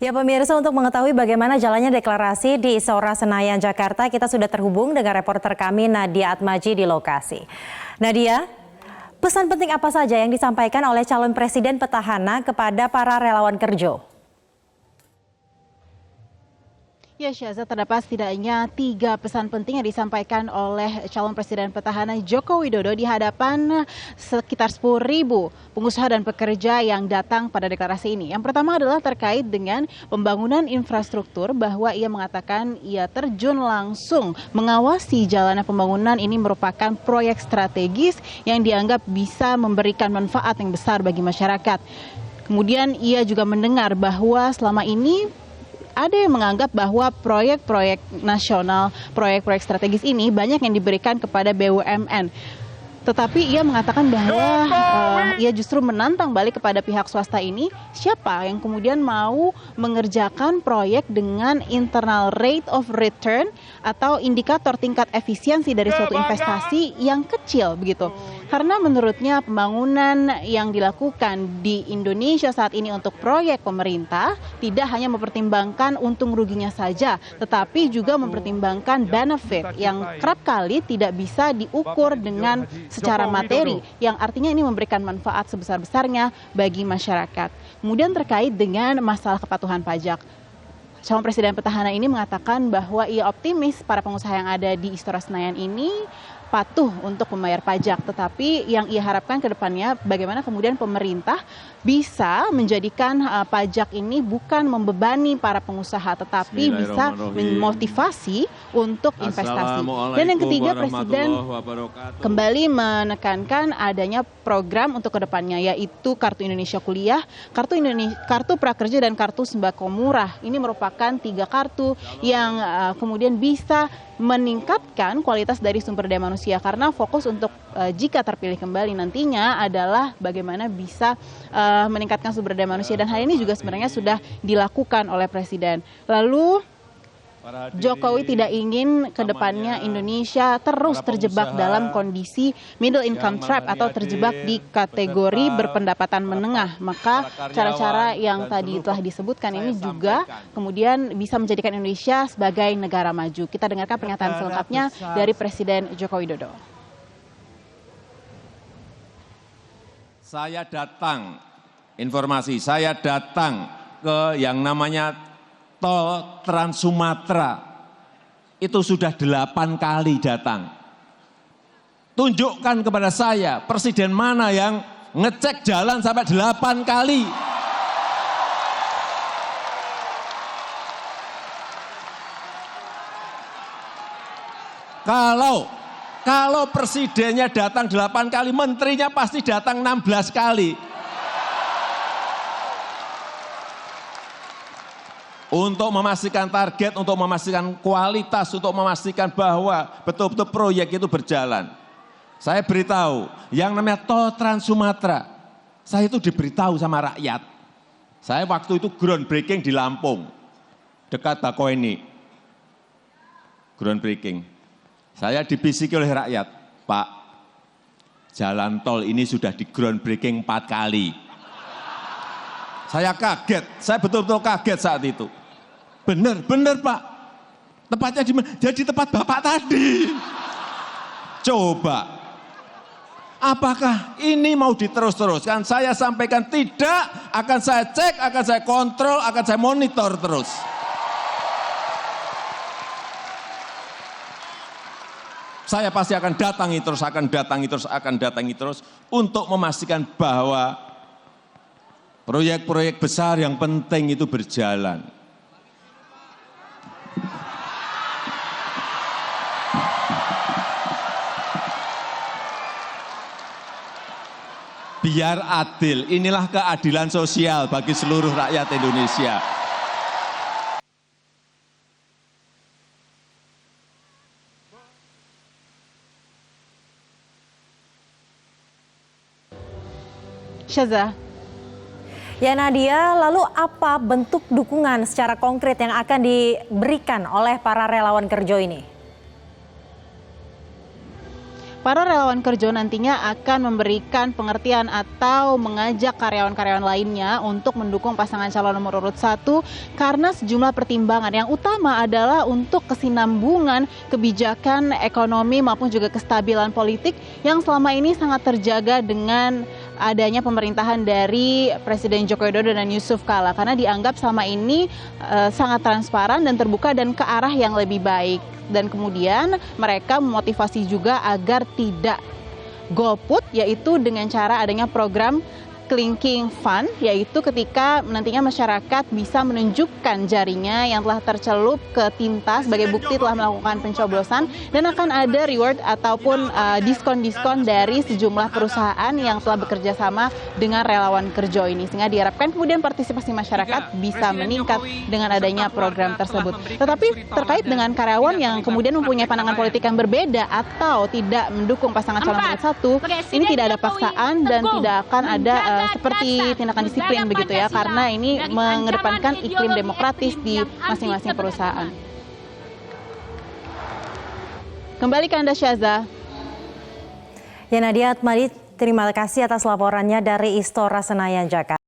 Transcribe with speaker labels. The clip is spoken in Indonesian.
Speaker 1: Ya pemirsa, untuk mengetahui bagaimana jalannya deklarasi di Istora Senayan, Jakarta, kita sudah terhubung dengan reporter kami Nadia Atmaji di lokasi. Nadia, pesan penting apa saja yang disampaikan oleh calon presiden petahana kepada para relawan Kerjo?
Speaker 2: Ya Syaza, terdapat setidaknya 3 pesan penting yang disampaikan oleh calon presiden petahana Joko Widodo di hadapan sekitar 10.000 pengusaha dan pekerja yang datang pada deklarasi ini. Yang pertama adalah terkait dengan pembangunan infrastruktur, bahwa ia mengatakan ia terjun langsung mengawasi jalannya pembangunan ini merupakan proyek strategis yang dianggap bisa memberikan manfaat yang besar bagi masyarakat. Kemudian ia juga mendengar bahwa selama ini ada yang menganggap bahwa proyek-proyek nasional, proyek-proyek strategis ini banyak yang diberikan kepada BUMN. Tetapi ia mengatakan bahwa ia justru menantang balik kepada pihak swasta ini, siapa yang kemudian mau mengerjakan proyek dengan internal rate of return atau indikator tingkat efisiensi dari suatu investasi yang kecil begitu. Karena menurutnya pembangunan yang dilakukan di Indonesia saat ini untuk proyek pemerintah tidak hanya mempertimbangkan untung ruginya saja, tetapi juga mempertimbangkan benefit yang kerap kali tidak bisa diukur dengan secara materi, yang artinya ini memberikan manfaat sebesar-besarnya bagi masyarakat. Kemudian terkait dengan masalah kepatuhan pajak, calon presiden petahana ini mengatakan bahwa ia optimis para pengusaha yang ada di Istora Senayan ini patuh untuk membayar pajak, tetapi yang ia harapkan ke depannya bagaimana kemudian pemerintah bisa menjadikan pajak ini bukan membebani para pengusaha, tetapi bisa memotivasi untuk investasi. Dan yang ketiga, Presiden kembali menekankan adanya program untuk ke depannya, yaitu Kartu Indonesia Kuliah, Kartu Prakerja, dan Kartu Sembako Murah. Ini merupakan 3 kartu yang kemudian bisa meningkatkan kualitas dari sumber daya manusia, karena fokus untuk jika terpilih kembali nantinya adalah bagaimana bisa meningkatkan sumber daya manusia, dan hal ini juga sebenarnya sudah dilakukan oleh Presiden. Lalu Jokowi tidak ingin ke depannya Indonesia terus terjebak dalam kondisi middle income trap atau terjebak di kategori berpendapatan menengah. Maka cara-cara yang tadi telah disebutkan ini juga kemudian bisa menjadikan Indonesia sebagai negara maju. Kita dengarkan pernyataan selengkapnya dari Presiden Joko Widodo.
Speaker 3: Saya datang ke yang namanya Tol Trans Sumatera, itu sudah 8 kali datang. Tunjukkan kepada saya, presiden mana yang ngecek jalan sampai 8 kali. Kalau presidennya datang 8 kali, menterinya pasti datang 16 kali. Untuk memastikan target, untuk memastikan kualitas, untuk memastikan bahwa betul-betul proyek itu berjalan. Saya beritahu, yang namanya Tol Trans Sumatera, saya itu diberitahu sama rakyat. Saya waktu itu groundbreaking di Lampung, dekat Bakauheni. Groundbreaking. Saya dibisiki oleh rakyat, Pak, jalan tol ini sudah di groundbreaking 4 kali. Saya kaget, saya betul-betul kaget saat itu. Benar Pak, tempatnya di mana? Jadi tempat Bapak tadi. Coba, apakah ini mau diterus-teruskan? Saya sampaikan tidak, akan saya cek, akan saya kontrol, akan saya monitor terus. Saya pasti akan datangi terus untuk memastikan bahwa proyek-proyek besar yang penting itu berjalan. Biar adil, inilah keadilan sosial bagi seluruh rakyat Indonesia.
Speaker 2: Syaza.
Speaker 1: Ya Nadia, lalu apa bentuk dukungan secara konkret yang akan diberikan oleh para relawan Kerjo ini?
Speaker 2: para relawan kerja nantinya akan memberikan pengertian atau mengajak karyawan-karyawan lainnya untuk mendukung pasangan calon nomor urut 1 karena sejumlah pertimbangan. Yang utama adalah untuk kesinambungan kebijakan ekonomi maupun juga kestabilan politik yang selama ini sangat terjaga dengan adanya pemerintahan dari Presiden Joko Widodo dan Yusuf Kala, karena dianggap selama ini sangat transparan dan terbuka dan ke arah yang lebih baik. Dan kemudian mereka memotivasi juga agar tidak golput, yaitu dengan cara adanya program Clinking Fund, yaitu ketika nantinya masyarakat bisa menunjukkan jarinya yang telah tercelup ke tinta sebagai bukti telah melakukan pencoblosan, dan akan ada reward ataupun diskon-diskon dari sejumlah perusahaan yang telah bekerja sama dengan relawan kerja ini, sehingga diharapkan kemudian partisipasi masyarakat bisa meningkat dengan adanya program tersebut. Tetapi terkait dengan karyawan yang kemudian mempunyai pandangan politik yang berbeda atau tidak mendukung pasangan calon nomor 1, ini tidak ada paksaan dan tidak akan ada seperti tindakan disiplin begitu ya, karena ini mengedepankan iklim demokratis di masing-masing perusahaan. Kembali ke Anda, Syaza.
Speaker 1: Ya, Nadia Atmadi, terima kasih atas laporannya dari Istora Senayan, Jakarta.